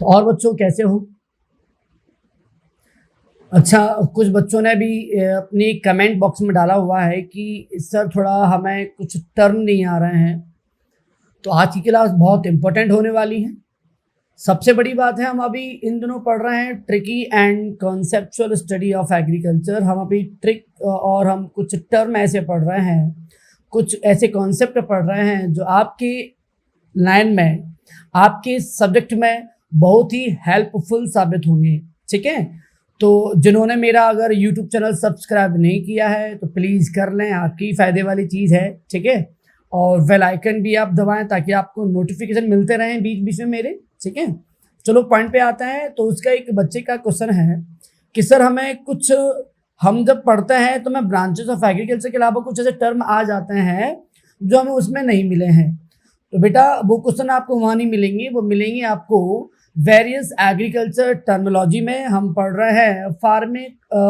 और बच्चों कैसे हो? अच्छा, कुछ बच्चों ने भी अपनी कमेंट बॉक्स में डाला हुआ है कि सर थोड़ा हमें कुछ टर्म नहीं आ रहे हैं। तो आज की क्लास बहुत इंपॉर्टेंट होने वाली है। सबसे बड़ी बात है, हम अभी इन दिनों पढ़ रहे हैं tricky and conceptual study of agriculture. हम अभी ट्रिक और हम कुछ टर्म ऐसे पढ़ रहे हैं, कुछ ऐसे कॉन्सेप्ट पढ़ रहे हैं जो आपके लाइन में, आपके सब्जेक्ट में बहुत ही हेल्पफुल साबित होंगे। ठीक है, तो जिन्होंने मेरा अगर यूट्यूब चैनल सब्सक्राइब नहीं किया है तो प्लीज़ कर लें, आपकी फ़ायदे वाली चीज़ है। ठीक है, और बेल आइकन भी आप दबाएं ताकि आपको नोटिफिकेशन मिलते रहें बीच बीच में मेरे। ठीक है, चलो पॉइंट पे आते हैं। तो उसका एक बच्चे का क्वेश्चन है कि सर हमें कुछ, हम जब पढ़ते हैं तो मैं ब्रांचेस ऑफ एग्रीकल्चर के अलावा कुछ ऐसे टर्म आ जाते हैं जो हमें उसमें नहीं मिले हैं। तो बेटा वो क्वेश्चन आपको वहाँ नहीं मिलेंगे, वो मिलेंगे आपको वेरियस एग्रीकल्चर टर्मिनोलॉजी में। हम पढ़ रहे हैं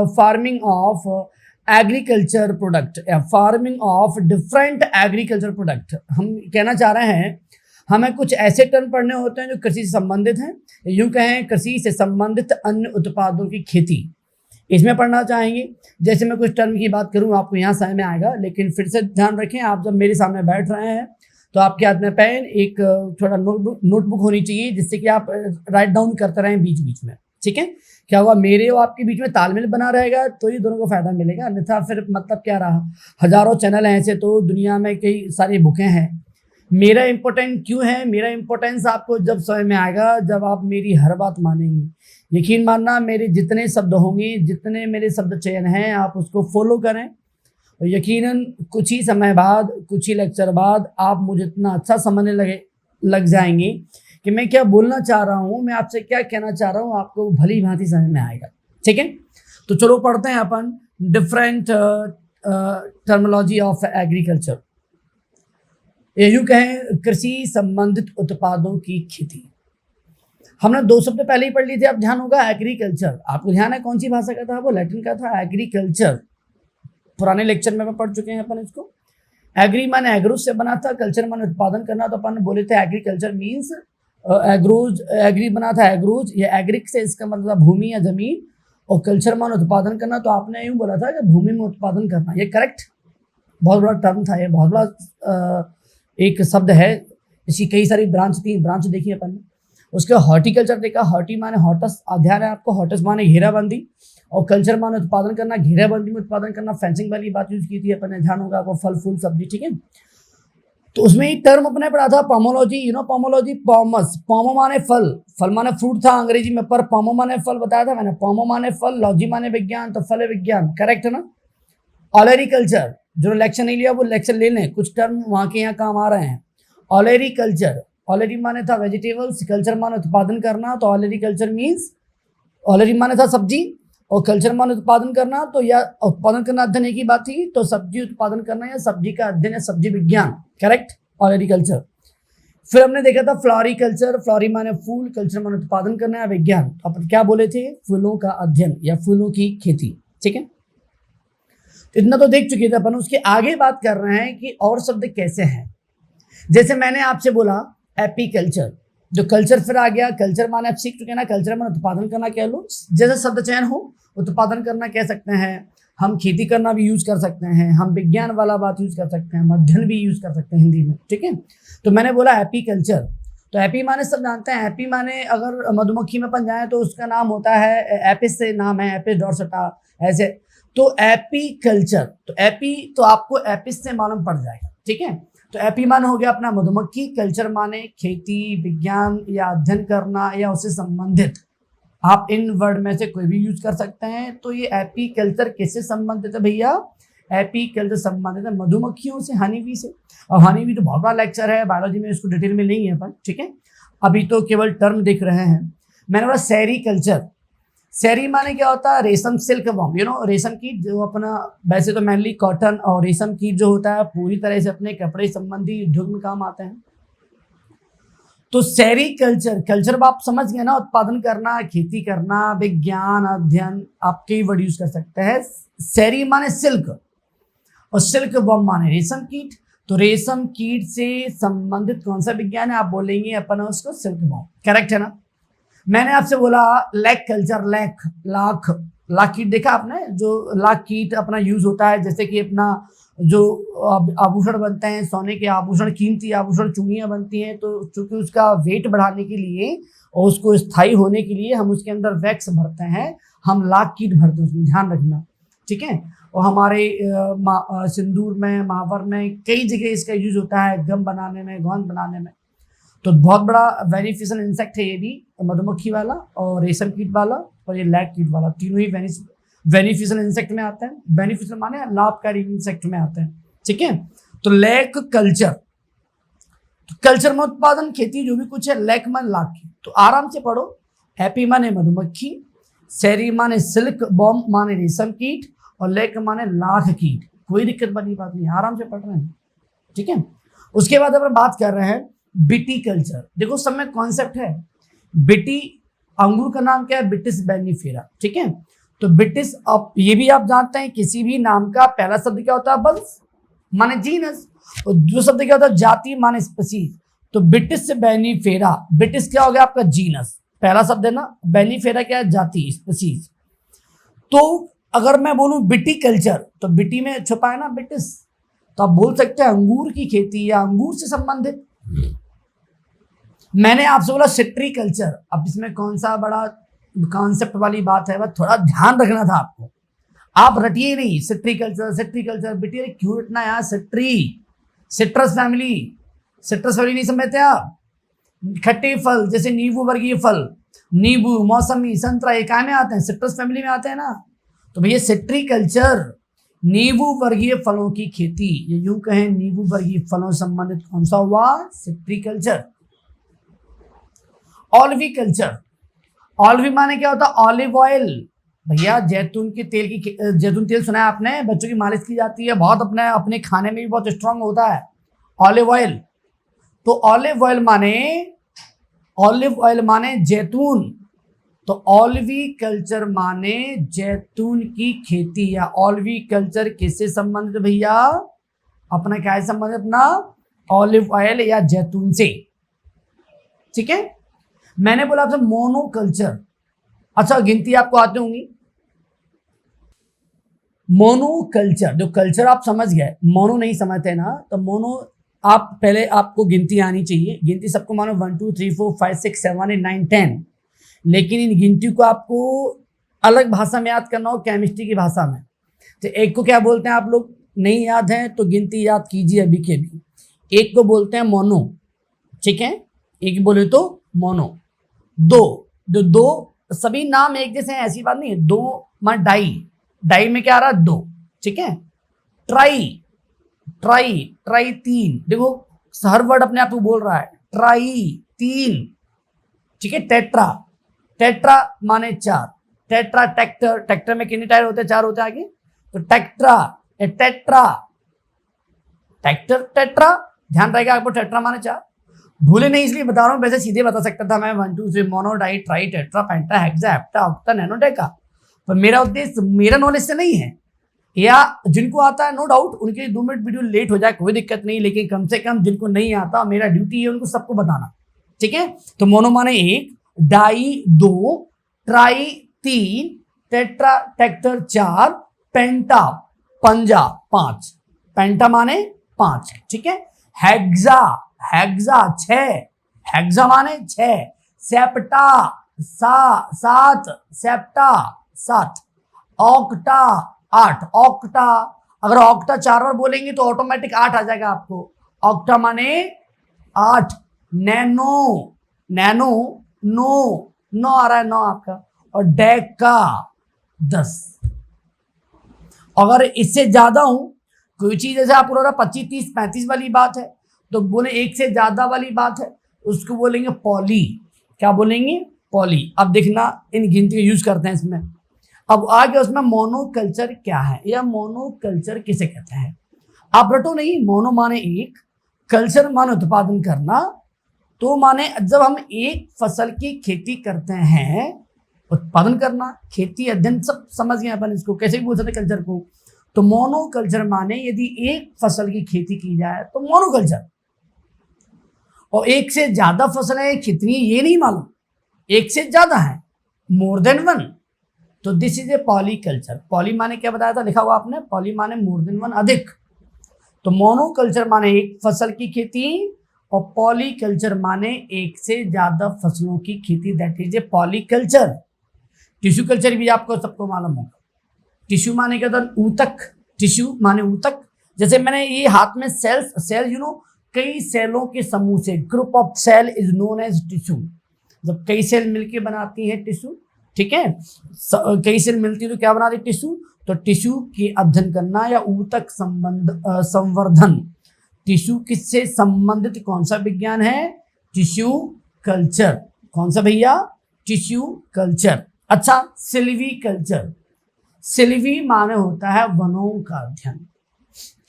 फार्मिंग ऑफ एग्रीकल्चर प्रोडक्ट या farming of different agriculture product. हम कहना चाह रहे हैं हमें कुछ ऐसे टर्म पढ़ने होते हैं जो कृषि से संबंधित हैं, यूं कहें कृषि से संबंधित अन्य उत्पादों की खेती, इसमें पढ़ना चाहेंगे। जैसे मैं कुछ टर्म की बात करूं आपको यहाँ समझ में आएगा, लेकिन फिर से ध्यान रखें, आप जब मेरे सामने बैठ रहे हैं तो आपके हाथ में पेन, एक थोड़ा नोटबुक होनी चाहिए जिससे कि आप राइट डाउन करते रहें बीच बीच में। ठीक है, क्या हुआ, मेरे और आपके बीच में तालमेल बना रहेगा तो ये दोनों को फायदा मिलेगा, अन्यथा फिर मतलब क्या रहा। हजारों चैनल हैं ऐसे तो दुनिया में, कई सारी बुकें हैं। मेरा इंपॉर्टेंट क्यों है, मेरा इंपॉर्टेंस आपको जब समझ में आएगा, जब आप मेरी हर बात मानेंगे। यकीन मानना, मेरे जितने शब्द होंगे, जितने मेरे शब्द चयन हैं, आप उसको फॉलो करें। और यकीनन कुछ ही समय बाद, कुछ ही लेक्चर बाद आप मुझे इतना अच्छा समझने लग जाएंगे कि मैं क्या बोलना चाह रहा हूँ, मैं आपसे क्या कहना चाह रहा हूँ, आपको भली भांति समझ में आएगा। ठीक है, तो चलो पढ़ते हैं अपन डिफरेंट टर्मिनोलॉजी ऑफ एग्रीकल्चर, यूं कहें कृषि संबंधित उत्पादों की खेती। हमने दो शब्द पहले ही पढ़ लिए थे, अब ध्यान होगा एग्रीकल्चर। आपको ध्यान है कौन सी भाषा का था, वो लैटिन का था, एग्रीकल्चर। पुराने लेक्चर में पढ़ चुके हैं अपन इसको। एग्री माने एग्रोज से बना था, कल्चर माने उत्पादन करना। तो अपन बोले थे एग्रीकल्चर मीन्स एग्रोज, एग्री बना था एग्रोज या एग्रिक से, इसका मतलब भूमि या जमीन, और कल्चर माने उत्पादन करना। तो आपने यूं बोला था कि भूमि में उत्पादन करना, ये करेक्ट, बहुत बड़ा टर्म था, ये बहुत बड़ा एक शब्द है। इसकी कई सारी ब्रांच थी, ब्रांच देखी अपन ने। उसके हॉर्टिकल्चर देखा, हॉर्टी माने हॉटस, ध्यान है आपको, हॉटस माने घेराबंदी, और कल्चर माने उत्पादन करना, घेराबंदी में उत्पादन करना। फेंसिंग वाली बात यूज की थी अपन ने, ध्यान होगा आपको, फल फूल सब्जी। ठीक है, तो उसमें एक टर्म अपने पढ़ा था पोमोलॉजी, पोमोलॉजी, पॉमस, पोमो माने फल, फल माने फ्रूट था अंग्रेजी में, पर पोमो माने फल बताया था मैंने। पोमो माने फल, लॉजी माने विज्ञान, तो फल विज्ञान, करेक्ट है ना। ऑलरिकल्चर, जो लेक्चर नहीं लिया वो लेक्चर ले लें, कुछ टर्म वहां के यहाँ काम आ रहे हैं। ऑलरिकल्चर, ऑलरी माने था वेजिटेबल्स, कल्चर माने उत्पादन करना, तो ऑलरिकल्चर मीन्स, ऑलरी माने था सब्जी और कल्चर माने उत्पादन करना। तो या उत्पादन करना अध्ययन एक ही बात थी, तो सब्जी उत्पादन करना या सब्जी का अध्ययन या सब्जी विज्ञान, करेक्ट, ऑलरिकल्चर। फिर हमने देखा था फ्लोरिकल्चर, फ्लोरी माने फूल, कल्चर माने उत्पादन करना या विज्ञान। तो अपन क्या बोले थे, फूलों का अध्ययन या फूलों की खेती। ठीक है, इतना तो देख चुके थे अपन। उसके आगे बात कर रहे हैं कि और शब्द कैसे हैं। जैसे मैंने आपसे बोला एपीकल्चर, जो कल्चर फिर आ गया, कल्चर माने आप सीख चुके हैं ना, कल्चर माने उत्पादन करना कह लो, जैसे शब्द चयन हो, उत्पादन करना कह सकते हैं, हम खेती करना भी यूज कर सकते हैं, हम विज्ञान वाला बात यूज कर सकते हैं, हम अध्ययन भी यूज कर सकते हैं हिंदी में। ठीक है, तो मैंने बोला एपीकल्चर। तो एपी माने सब जानते हैं, एपी माने अगर मधुमक्खी में अपन जाए तो उसका नाम होता है एपिस, से नाम है एपिस डोर्सटा, ऐसे। तो एपीकल्चर, तो एपी तो आपको एपिस से मालूम पड़ जाएगा। ठीक है, तो एपी माने हो गया अपना मधुमक्खी, कल्चर माने खेती, विज्ञान या अध्ययन करना या उससे संबंधित। आप इन वर्ड में से कोई भी यूज कर सकते हैं। तो ये एपीकल्चर किससे संबंधित है भैया, एपीकल्चर संबंधित है मधुमक्खियों से, हनी बी से। और हनी बी तो बहुत बड़ा लेक्चर है, बायोलॉजी में इसको डिटेल में नहीं है अपन। ठीक है, अभी तो केवल टर्म देख रहे हैं। मैंने बोला सेरीकल्चर, सेरी माने क्या होता है, रेशम, सिल्क वॉर्म, रेशम कीट, जो अपना वैसे तो मेनली कॉटन और रेशम कीट जो होता है पूरी तरह से अपने कपड़े संबंधी उद्योग में काम आते हैं। तो सेरीकल्चर, कल्चर आप समझ गए ना, उत्पादन करना, खेती करना, विज्ञान, अध्ययन, आप कई वर्ड यूज कर सकते हैं। सेरी माने सिल्क और सिल्क वॉर्म माने रेशम कीट। तो रेशम कीट से संबंधित कौन सा विज्ञान है, आप बोलेंगे अपन उसको सिल्क वॉर्म, करेक्ट है ना। मैंने आपसे बोला लैक कल्चर, लैक लाख, लाख कीट देखा आपने, जो लाख कीट अपना यूज होता है, जैसे कि अपना जो आभूषण बनते हैं, सोने के आभूषण, कीमती आभूषण, चूड़ियां बनती हैं, तो चूंकि उसका वेट बढ़ाने के लिए और उसको स्थायी होने के लिए हम उसके अंदर वैक्स भरते हैं, हम लाख कीट भरते हैं, ध्यान रखना, ठीक है। और हमारे सिंदूर में, महावर में, कई जगह इसका यूज होता है, गम बनाने में, गोंद बनाने में। तो बहुत बड़ा बेनिफिशियल इंसेक्ट है ये भी, मधुमक्खी वाला और रेशम कीट वाला और ये लैक कीट वाला, तीनों ही बेनिफिशियल इंसेक्ट में आते हैं। बेनिफिशियल माने लाभकारी इंसेक्ट में आते हैं, ठीक है। तो लैक कल्चर, तो कल्चर में उत्पादन, खेती, जो भी कुछ है, लैक मन लाख की। तो आराम से पढ़ो। हैप्पी माने मधुमक्खी, सैरी माने सिल्क बॉम्ब माने रेशम कीट, और लैक माने लाख कीट। कोई दिक्कत वाली बात नहीं, आराम से पढ़ रहे हैं, ठीक है। उसके बाद अपन बात कर रहे हैं बिटी कल्चर। देखो सब में कॉन्सेप्ट है। बिटी, अंगूर का नाम क्या है? बिटिस बैनिफेरा, ठीक है। तो बिटिस, अब ये भी आप जानते हैं किसी भी नाम का पहला शब्द क्या होता है? वंश माने जीनस, और दूसरा शब्द क्या होता है? जाति माने स्पीसीज। तो बिटिस बैनिफेरा, बिटिस क्या हो गया आपका? जीनस, पहला शब्द है ना। बैनिफेरा क्या है? जाति, स्पीसीज। तो अगर मैं बोलूं बिटी कल्चर, तो बिटी में छुपा है ना बिटिस, तो आप बोल सकते हैं अंगूर की खेती या अंगूर से संबंधित। मैंने आपसे बोला सिट्री कल्चर, अब इसमें कौन सा बड़ा कॉन्सेप्ट वाली बात है, बस थोड़ा ध्यान रखना था आपको, आप रटिए नहीं। सिट्री कल्चर, सिट्री कल्चर, बेटी क्यों रटना यार? सिट्री, सिट्रस फैमिली, सिट्रस फैमिली नहीं समझते आप? खट्टे फल जैसे नींबू वर्गीय फल, नींबू, मौसमी, संतरा, ये क्या में आते हैं? सिट्रस फैमिली में आते हैं ना। तो भैया सिट्री कल्चर, नींबू वर्गीय फलों की खेती, ये यूं कहें नींबू वर्गीय फलों संबंधित कौन सा हुआ? सिट्री कल्चर। ऑलिवी कल्चर, ऑलिवी माने क्या होता है? Olive oil. भैया जैतून के तेल की, जैतून तेल सुना है आपने? बच्चों की मालिश की जाती है, बहुत अपने खाने में भी बहुत स्ट्रांग होता है ऑलिव ऑयल। तो ऑलिव ऑयल माने जैतून। तो ऑलिवी कल्चर माने जैतून की खेती, या ऑलिवी कल्चर किससे संबंधित भैया? अपना क्या है संबंधित? अपना ऑलिव ऑयल या जैतून से, ठीक है। मैंने बोला आपसे मोनोकल्चर। अच्छा गिनती आपको आती होंगी। मोनोकल्चर, जो कल्चर आप समझ गए, मोनो नहीं समझते ना, तो मोनो आप पहले आपको गिनती आनी चाहिए। गिनती सबको मानो 1 2 3 4 5 6 7 8 9 10, लेकिन इन गिनती को आपको अलग भाषा में याद करना हो, केमिस्ट्री की भाषा में। तो एक को क्या बोलते हैं आप लोग? नहीं याद है तो गिनती याद कीजिए अभी के भी। एक को बोलते हैं मोनो, ठीक है, एक बोले तो मोनो। दो सभी नाम एक जैसे हैं ऐसी बात नहीं है। दो मान डाई में क्या आ रहा है? दो, ठीक है। ट्राई तीन, देखो हर वर्ड अपने आप को बोल रहा है। ट्राई तीन, ठीक है। टेट्रा माने चार। ट्रैक्टर में कितने टायर होते हैं? 4 होते हैं आगे। तो टेट्रा ध्यान रहेगा आपको। टेट्रा माने 4, भूले नहीं इसलिए बता रहा हूं, वैसे सीधे बता सकता था मैं 1 2 3 mono, di, tri, tetra, penta, hexa, hepta, octa, nano, deca. पर मेरा उद्देश्य मेरा नॉलेज से नहीं है, या जिनको आता है नो डाउट उनके 2 मिनट वीडियो लेट हो जाए कोई दिक्कत नहीं, लेकिन कम से कम जिनको नहीं आता मेरा ड्यूटी है उनको सबको बताना, ठीक है। तो मोनो माने 1, डाई 2, ट्राई 3, टेट्रा ट्रैक्टर 4, पेंटा पंजा 5, पेंटा माने 5, ठीक है। हेक्सा 6, हेक्सा माने 6, सेप्टा 7, सेप्टा 7, ऑक्टा 8, ऑक्टा अगर ऑक्टा 4 बार बोलेंगे तो ऑटोमेटिक 8 आ जाएगा आपको। ऑक्टा माने 8, नैनो नो आ रहा है 9 आपका, और डेका 10। अगर इससे ज्यादा हूं कोई चीज जैसे आपको 25 30 35 वाली बात है तो बोले एक से ज्यादा वाली बात है उसको बोलेंगे पॉली। क्या बोलेंगे? पॉली। अब देखना इन गिनती का यूज करते हैं इसमें। अब आगे उसमें मोनोकल्चर क्या है या मोनोकल्चर किसे कहते हैं? आप रटो नहीं। मोनो माने 1, कल्चर माने उत्पादन करना। तो माने जब हम एक फसल की खेती करते हैं, उत्पादन करना, खेती अध्ययन सब समझ गए अपन, इसको कैसे भी बोल सकते कल्चर को। तो मोनोकल्चर माने यदि एक फसल की खेती की जाए तो मोनोकल्चर, और एक से ज्यादा फसलें कितनी ये नहीं मालूम, एक से ज्यादा है, मोर देन वन, तो this is a polyculture. Poly माने क्या बताया था, लिखा हुआ आपने, पॉली माने मोर देन वन, अधिक। तो मोनोकल्चर माने एक फसल की खेती, और पॉलीकल्चर माने एक से ज्यादा फसलों की खेती, that is a polyculture. Tissue culture भी आपको सबको मालूम होगा। टिश्यू माने क्या था, ऊतक, टिश्यू माने ऊतक। जैसे मैंने ये हाथ में सेल कई सेलों के समूह से, group of cell is known as tissue. जब कई सेल मिलके बनाती है टिश्यू, ठीक है, कई सेल मिलती है तो क्या बनाती है, टिश्यू। तो टिश्यू की अध्ययन करना या ऊतक संवर्धन, टिश्यू किससे संबंधित कौन सा विज्ञान है, टिश्यू कल्चर। कौन सा भैया, टिश्यू कल्चर। अच्छा, सिल्वी कल्चर, सिल्वी माने होता है वनों का अध्ययन।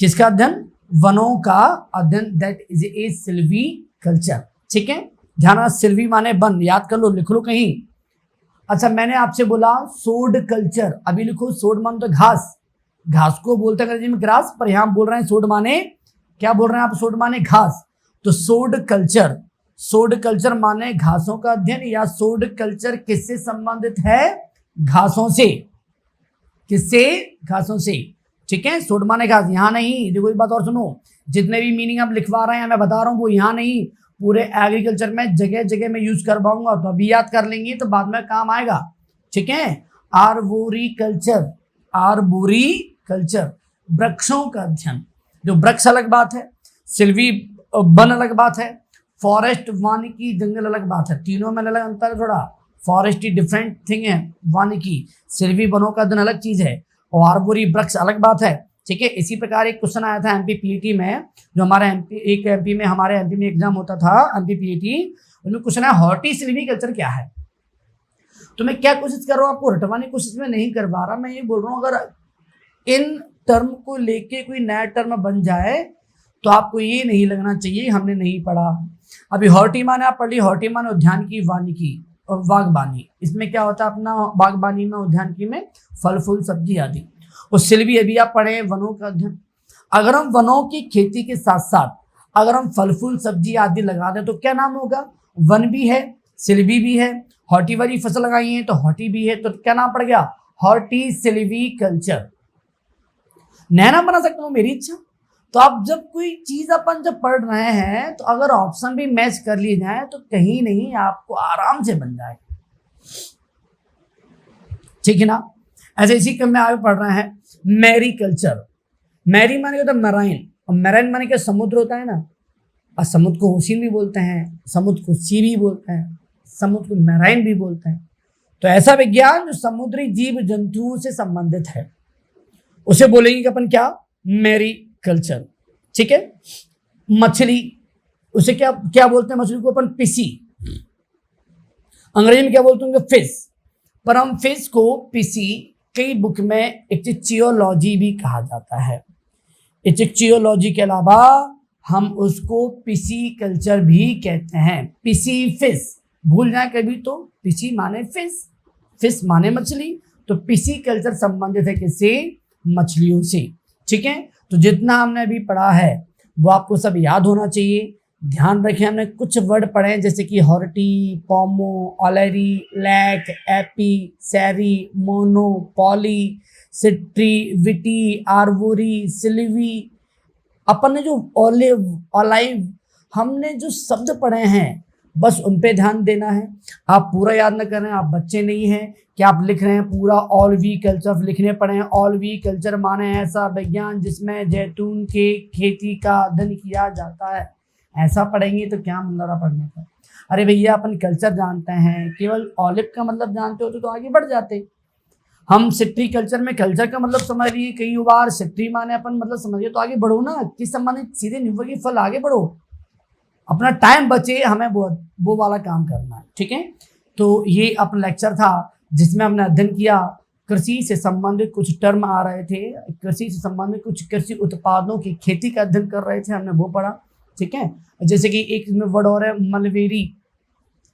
किसका अध्ययन, वनों का अध्ययन, that is a Silvi culture. ठीक है, ध्यान, सिल्वी माने वन, याद कर लो, लिख लो कहीं। अच्छा, मैंने आपसे बोला सोड कल्चर, अभी लिखो, सोड माने तो घास, घास को बोलते हैं अंग्रेजी में ग्रास, पर यहां बोल रहे हैं सोड माने, क्या बोल रहे हैं आप, सोड माने घास। तो सोड कल्चर, सोड कल्चर माने घासों का अध्ययन, या सोड कल्चर किससे संबंधित है, घासों से। किससे, घासों से। ठीक है, सोड माने घास, यहाँ नहीं। देखो एक बात और सुनो, जितने भी मीनिंग आप लिखवा रहे हैं मैं बता रहा हूँ वो यहाँ नहीं, पूरे एग्रीकल्चर में जगह जगह में यूज करवाऊंगा, तो अभी याद कर लेंगे तो बाद में काम आएगा। ठीक है, आर्बोरी कल्चर, आर्बोरी कल्चर, वृक्षों का अध्ययन। जो वृक्ष अलग बात है, सिल्वी वन अलग बात है, फॉरेस्ट वानिकी जंगल अलग बात है, तीनों में अलग अंतर है थोड़ा। फॉरेस्ट ही डिफरेंट थिंग है, वानिकी, सिल्वी वनों का अध्ययन अलग चीज है, और आर्बोरी वृक्ष अलग बात है। ठीक है, इसी प्रकार एक क्वेश्चन आया था एमपी पीईटी में, जो हमारे एमपी में एग्जाम होता था, एमपी पीईटी, उनमें क्वेश्चन है हॉर्टी सिल्वी कल्चर क्या है। तो मैं क्या कोशिश कर रहा हूँ, आपको रटवाने की कोशिश में नहीं करवा रहा, मैं ये बोल रहा हूँ अगर इन टर्म को लेके कोई नया टर्म बन जाए तो आपको ये नहीं लगना चाहिए हमने नहीं पढ़ा। अभी हॉर्टी माने आप पढ़ ली, हॉर्टी माने उद्यान की, वानिकी और बागबानी। इसमें क्या होता है अपना, बागबानी में, उद्यान की में फल फूल सब्जी आदि। और सिल्वी अभी आप पढ़े, वनों का अध्ययन। अगर हम वनों की खेती के साथ साथ अगर हम फल फूल सब्जी आदि लगा दें तो क्या नाम होगा, वन भी है, सिल्वी भी है, हॉर्टी वाली फसल लगाई है तो हॉर्टी भी है, तो क्या नाम पड़ गया, हॉर्टी सिल्वी कल्चर। नया नाम बना सकता हूँ, मेरी इच्छा। तो आप जब कोई चीज अपन जब पढ़ रहे हैं तो अगर ऑप्शन भी मैच कर लिए जाए तो कहीं नहीं आपको आराम से बन जाए। ठीक है ना। ऐसे इसी क्रम में आगे पढ़ रहे हैं मैरी कल्चर। मैरी माने होता है मैराइन, और मैराइन माने क्या, समुद्र होता है ना, और समुद्र को ओशियन भी बोलते हैं, समुद्र को सी भी बोलते हैं, समुद्र को मैराइन भी बोलते हैं। तो ऐसा विज्ञान जो समुद्री जीव जंतुओं से संबंधित है उसे बोलेंगे कि अपन क्या, मैरी कल्चर। ठीक है, मछली, उसे क्या क्या बोलते हैं, मछली को अपन पिसी, अंग्रेजी में क्या बोलते होंगे, फिश, पर हम फिश को पिसी कई बुक में इक्चियोलॉजी भी कहा जाता है। इक्चियोलॉजी के अलावा हम उसको पिसी कल्चर भी कहते हैं। पिसी फिश, भूल जाए कभी तो पिसी माने फिश, फिश माने मछली, तो पिसी कल्चर संबंधित है किससे, मछलियों से। ठीक है, तो जितना हमने अभी पढ़ा है वो आपको सब याद होना चाहिए। ध्यान रखें, हमने कुछ वर्ड पढ़े हैं जैसे कि हॉर्टी, पोमो, ऑलेरी, लैक, एपी, सैरी, मोनो, पॉली, सिट्री, विटी, आर्बोरी, सिल्वी। अपन ने जो ओलिव, ऑलाइव, हमने जो शब्द पढ़े हैं बस उन पे ध्यान देना है। आप पूरा याद न कर रहे हैं, आप बच्चे नहीं हैं कि आप लिख रहे हैं पूरा ऑल वी कल्चर लिखने पड़े हैं। ऑल वी कल्चर माने ऐसा विज्ञान जिसमें जैतून के खेती का अध्ययन किया जाता है। ऐसा पढ़ेंगे तो क्या मतलब पढ़ने का। अरे भैया अपन कल्चर जानते हैं, केवल ऑलिव का मतलब जानते होते तो आगे बढ़ जाते। हम सिट्री कल्चर में कल्चर का मतलब समझ रही है, कई बार सिट्री माने अपन मतलब समझिए तो आगे बढ़ो ना, किस संबंधित सीधे निम्बू फल आगे बढ़ो, अपना टाइम बचे, हमें वो वाला काम करना है। ठीक है, तो ये अपना लेक्चर था जिसमें हमने अध्ययन किया कृषि से संबंधित कुछ टर्म आ रहे थे, कृषि से संबंधित कुछ कृषि उत्पादों की खेती का अध्ययन कर रहे थे, हमने वो पढ़ा। ठीक है, जैसे कि एक इसमें वर्ड और है मलबेरी,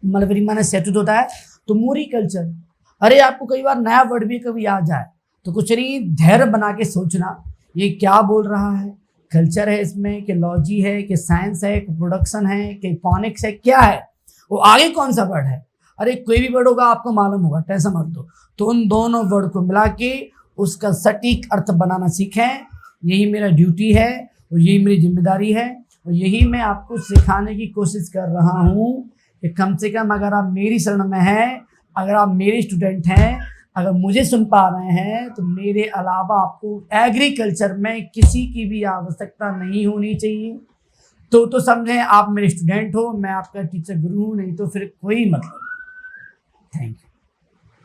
मलबेरी माने शहतूत होता है, तो मोरी कल्चर। अरे आपको कई बार नया वर्ड भी कभी आ जाए तो कुछ नहीं, धैर्य बना के सोचना ये क्या बोल रहा है, कल्चर है इसमें कि लॉजी है कि साइंस है कि प्रोडक्शन है कि इकोनॉमिक्स है, क्या है वो, आगे कौन सा वर्ड है। अरे कोई भी वर्ड होगा आपको मालूम होगा, टेंशन मत दो। तो उन दोनों वर्ड को मिला के उसका सटीक अर्थ बनाना सीखें। यही मेरा ड्यूटी है और यही मेरी जिम्मेदारी है और यही मैं आपको सिखाने की कोशिश कर रहा हूँ कि कम से कम अगर आप मेरी शरण में हैं, अगर आप मेरे स्टूडेंट हैं, अगर मुझे सुन पा रहे हैं, तो मेरे अलावा आपको एग्रीकल्चर में किसी की भी आवश्यकता नहीं होनी चाहिए। तो समझें आप मेरे स्टूडेंट हो, मैं आपका टीचर गुरु हूँ, नहीं तो फिर कोई मतलब नहीं। Thank you.